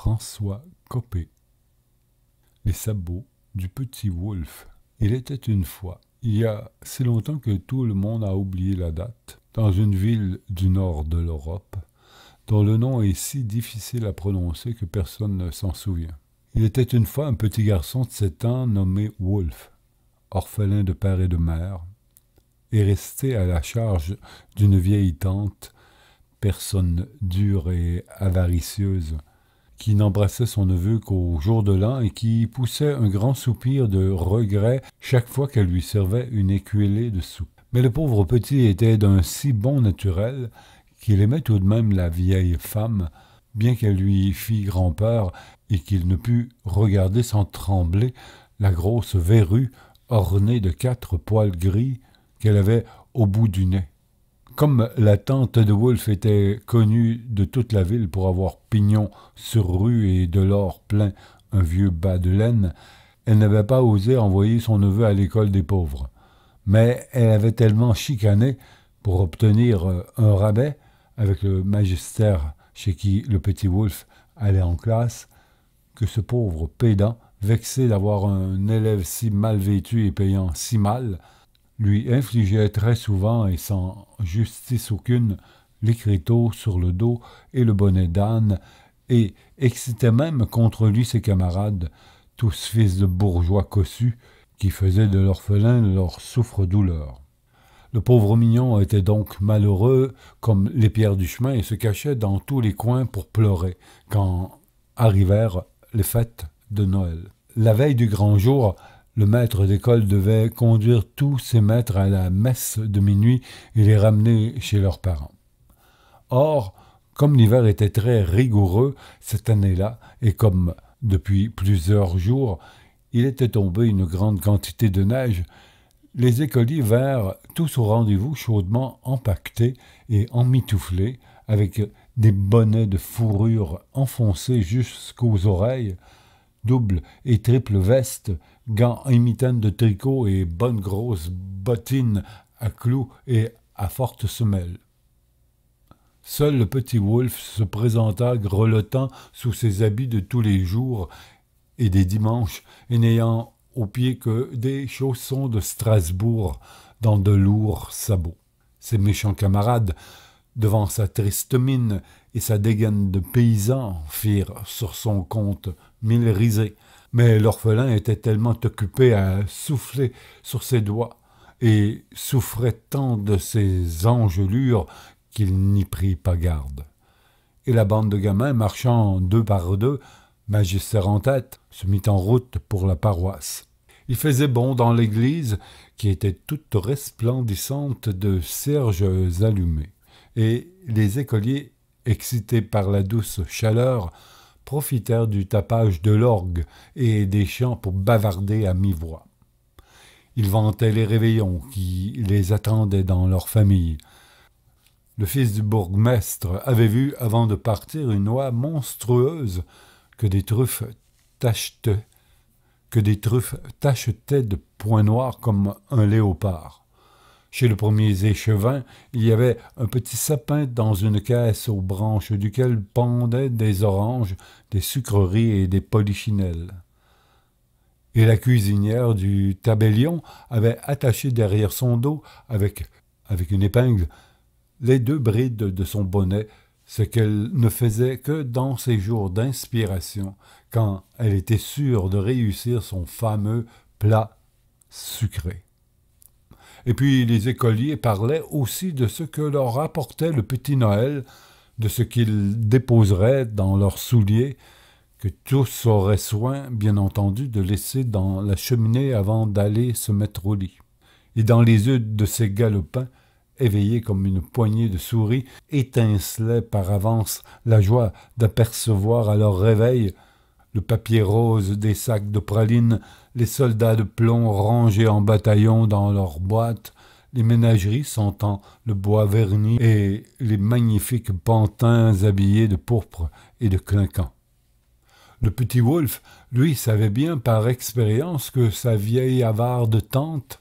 François Coppée. Les sabots du petit Wolf. Il était une fois, il y a si longtemps que tout le monde a oublié la date, dans une ville du nord de l'Europe, dont le nom est si difficile à prononcer que personne ne s'en souvient. Il était une fois un petit garçon de 7 ans nommé Wolf, orphelin de père et de mère, et resté à la charge d'une vieille tante, personne dure et avaricieuse, qui n'embrassait son neveu qu'au jour de l'an et qui poussait un grand soupir de regret chaque fois qu'elle lui servait une écuellée de soupe. Mais le pauvre petit était d'un si bon naturel qu'il aimait tout de même la vieille femme, bien qu'elle lui fît grand-peur et qu'il ne pût regarder sans trembler la grosse verrue ornée de 4 poils gris qu'elle avait au bout du nez. Comme la tante de Wolf était connue de toute la ville pour avoir pignon sur rue et de l'or plein un vieux bas de laine, elle n'avait pas osé envoyer son neveu à l'école des pauvres. Mais elle avait tellement chicané pour obtenir un rabais avec le magistère chez qui le petit Wolf allait en classe, que ce pauvre pédant, vexé d'avoir un élève si mal vêtu et payant si mal, lui infligeait très souvent et sans justice aucune l'écriteau sur le dos et le bonnet d'âne, et excitait même contre lui ses camarades, tous fils de bourgeois cossus, qui faisaient de l'orphelin leur souffre-douleur. Le pauvre mignon était donc malheureux comme les pierres du chemin et se cachait dans tous les coins pour pleurer quand arrivèrent les fêtes de Noël. La veille du grand jour, le maître d'école devait conduire tous ses maîtres à la messe de minuit et les ramener chez leurs parents. Or, comme l'hiver était très rigoureux cette année-là, et comme depuis plusieurs jours, il était tombé une grande quantité de neige, les écoliers vinrent tous au rendez-vous chaudement empaquetés et emmitouflés, avec des bonnets de fourrure enfoncés jusqu'aux oreilles, double et triple veste, gants en mitaine de tricot et bonnes grosses bottines à clous et à fortes semelles. Seul le petit Wolf se présenta grelottant sous ses habits de tous les jours et des dimanches, et n'ayant aux pieds que des chaussons de Strasbourg dans de lourds sabots. Ses méchants camarades, devant sa triste mine et sa dégaine de paysan, firent sur son compte 1000 risées. Mais l'orphelin était tellement occupé à souffler sur ses doigts et souffrait tant de ses engelures qu'il n'y prit pas garde. Et la bande de gamins, marchant 2 par 2, magistère en tête, se mit en route pour la paroisse. Il faisait bon dans l'église, qui était toute resplendissante de cierges allumés, et les écoliers, excités par la douce chaleur, profitèrent du tapage de l'orgue et des chants pour bavarder à mi-voix. Ils vantaient les réveillons qui les attendaient dans leur famille. Le fils du bourgmestre avait vu, avant de partir, une oie monstrueuse que des truffes tachetaient de points noirs comme un léopard. Chez le premier échevin, il y avait un petit sapin dans une caisse aux branches duquel pendaient des oranges, des sucreries et des polichinelles. Et la cuisinière du tabellion avait attaché derrière son dos, avec une épingle, les 2 brides de son bonnet, ce qu'elle ne faisait que dans ses jours d'inspiration, quand elle était sûre de réussir son fameux plat sucré. Et puis les écoliers parlaient aussi de ce que leur apportait le petit Noël, de ce qu'ils déposeraient dans leurs souliers, que tous auraient soin, bien entendu, de laisser dans la cheminée avant d'aller se mettre au lit. Et dans les yeux de ces galopins, éveillés comme une poignée de souris, étincelait par avance la joie d'apercevoir à leur réveil le papier rose des sacs de pralines, les soldats de plomb rangés en bataillon dans leurs boîtes, les ménageries sentant le bois verni et les magnifiques pantins habillés de pourpre et de clinquant. Le petit Wolf, lui, savait bien par expérience que sa vieille avarde tante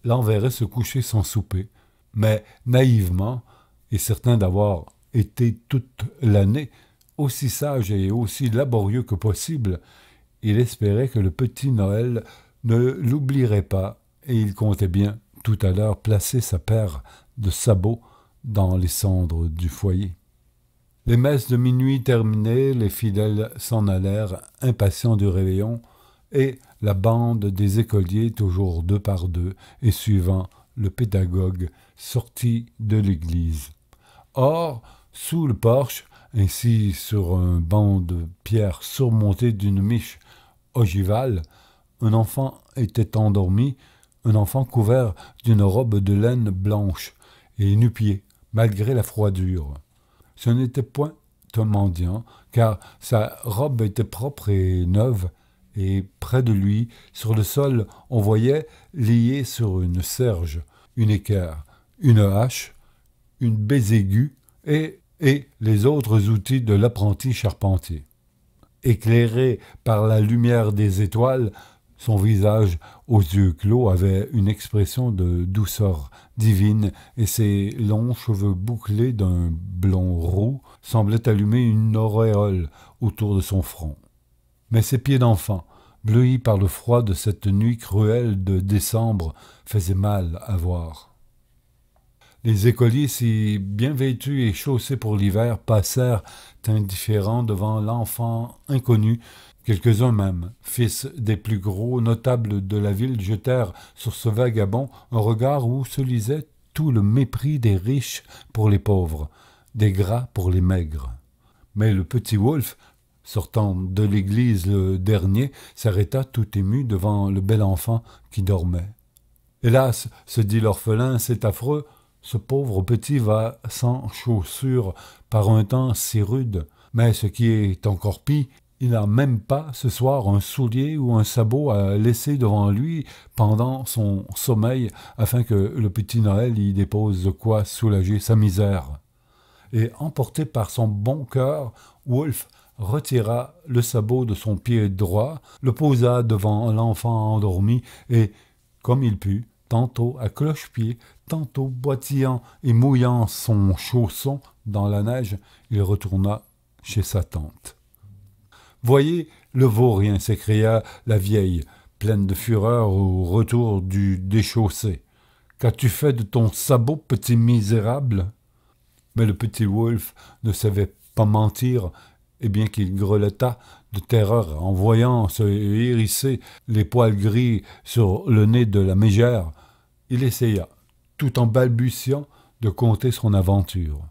l'enverrait se coucher sans souper, mais naïvement, et certain d'avoir été toute l'année aussi sage et aussi laborieux que possible, il espérait que le petit Noël ne l'oublierait pas, et il comptait bien, tout à l'heure, placer sa paire de sabots dans les cendres du foyer. Les messes de minuit terminées, les fidèles s'en allèrent, impatients du réveillon, et la bande des écoliers, toujours deux par deux, et suivant le pédagogue, sortit de l'église. Or, sous le porche, ainsi sur un banc de pierre surmonté d'une miche ogivale, un enfant était endormi, un enfant couvert d'une robe de laine blanche et nu-pieds, malgré la froidure. Ce n'était point un mendiant, car sa robe était propre et neuve, et près de lui, sur le sol, on voyait, liés sur une serge, une équerre, une hache, une bésaiguë et les autres outils de l'apprenti charpentier. Éclairé par la lumière des étoiles, son visage, aux yeux clos, avait une expression de douceur divine, et ses longs cheveux bouclés d'un blond roux semblaient allumer une auréole autour de son front. Mais ses pieds d'enfant, bleuis par le froid de cette nuit cruelle de décembre, faisaient mal à voir. Les écoliers, si bien vêtus et chaussés pour l'hiver, passèrent indifférents devant l'enfant inconnu. Quelques-uns même, fils des plus gros notables de la ville, jetèrent sur ce vagabond un regard où se lisait tout le mépris des riches pour les pauvres, des gras pour les maigres. Mais le petit Wolf, sortant de l'église le dernier, s'arrêta tout ému devant le bel enfant qui dormait. « Hélas, se dit l'orphelin, c'est affreux, ce pauvre petit va sans chaussures par un temps si rude, mais ce qui est encore pis, il n'a même pas ce soir un soulier ou un sabot à laisser devant lui pendant son sommeil afin que le petit Noël y dépose de quoi soulager sa misère. » Et emporté par son bon cœur, Wolf retira le sabot de son pied droit, le posa devant l'enfant endormi et, comme il put, tantôt à cloche-pied, tantôt boitillant et mouillant son chausson dans la neige, il retourna chez sa tante. « Voyez le vaurien !» s'écria la vieille, pleine de fureur au retour du déchaussé. « Qu'as-tu fait de ton sabot, petit misérable ?» Mais le petit Wolf ne savait pas mentir, et bien qu'il grelottât de terreur en voyant se hérisser les poils gris sur le nez de la mégère, il essaya, tout en balbutiant, de conter son aventure.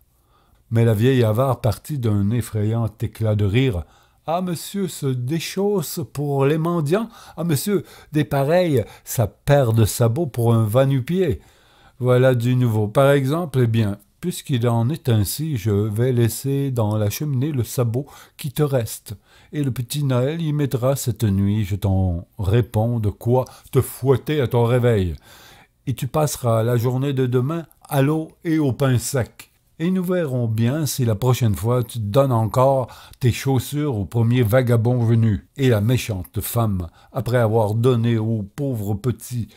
Mais la vieille avare partit d'un effrayant éclat de rire. « Ah, monsieur se déchausse pour les mendiants? Ah, monsieur, des pareils, ça perd de sabots pour un va-nu-pied. Voilà du nouveau. Par exemple, eh bien, puisqu'il en est ainsi, je vais laisser dans la cheminée le sabot qui te reste, et le petit Noël y mettra cette nuit, je t'en réponds, de quoi te fouetter à ton réveil. Et tu passeras la journée de demain à l'eau et au pain sec. Et nous verrons bien si la prochaine fois tu donnes encore tes chaussures au premier vagabond venu. » Et la méchante femme, après avoir donné au pauvre petit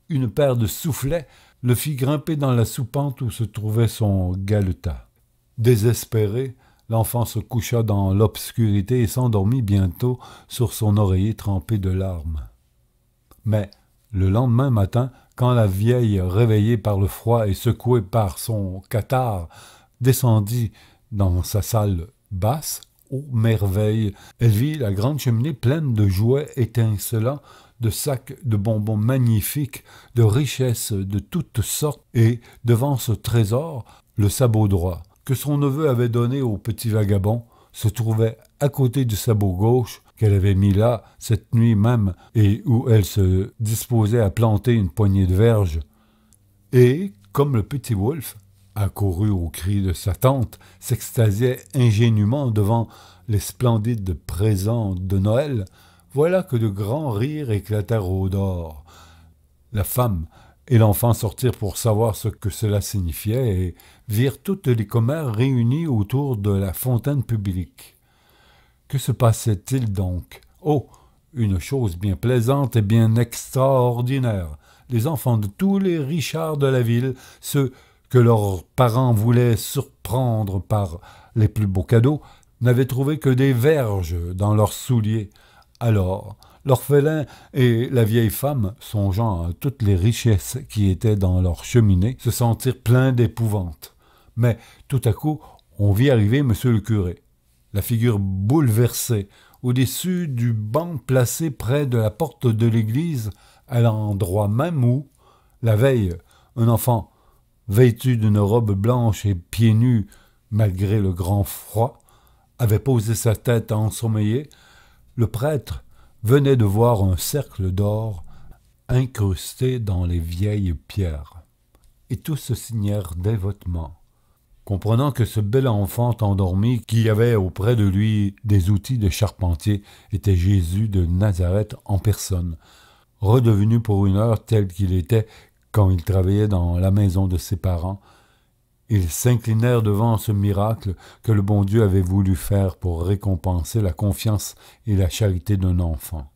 une paire de soufflets, le fit grimper dans la soupente où se trouvait son galetas. Désespéré, l'enfant se coucha dans l'obscurité et s'endormit bientôt sur son oreiller trempé de larmes. Mais le lendemain matin, quand la vieille, réveillée par le froid et secouée par son catarrhe, descendit dans sa salle basse, ô merveille, elle vit la grande cheminée pleine de jouets étincelants, de sacs de bonbons magnifiques, de richesses de toutes sortes, et, devant ce trésor, le sabot droit, que son neveu avait donné au petit vagabond, se trouvait à côté du sabot gauche, qu'elle avait mis là cette nuit même et où elle se disposait à planter une poignée de verges. Et, comme le petit Wolf, accouru au cri de sa tante, s'extasiait ingénument devant les splendides présents de Noël, voilà que de grands rires éclatèrent au dehors. La femme et l'enfant sortirent pour savoir ce que cela signifiait et virent toutes les commères réunies autour de la fontaine publique. Que se passait-il donc? Oh, une chose bien plaisante et bien extraordinaire. Les enfants de tous les richards de la ville, ceux que leurs parents voulaient surprendre par les plus beaux cadeaux, n'avaient trouvé que des verges dans leurs souliers. Alors, l'orphelin et la vieille femme, songeant à toutes les richesses qui étaient dans leur cheminée, se sentirent pleins d'épouvante. Mais tout à coup, on vit arriver monsieur le curé, la figure bouleversée, au-dessus du banc placé près de la porte de l'église, à l'endroit même où, la veille, un enfant, vêtu d'une robe blanche et pieds nus, malgré le grand froid, avait posé sa tête ensommeillée. Le prêtre venait de voir un cercle d'or incrusté dans les vieilles pierres. Et tous se signèrent dévotement. Comprenant que ce bel enfant endormi, qui avait auprès de lui des outils de charpentier, était Jésus de Nazareth en personne, redevenu pour une heure tel qu'il était quand il travaillait dans la maison de ses parents, ils s'inclinèrent devant ce miracle que le bon Dieu avait voulu faire pour récompenser la confiance et la charité d'un enfant.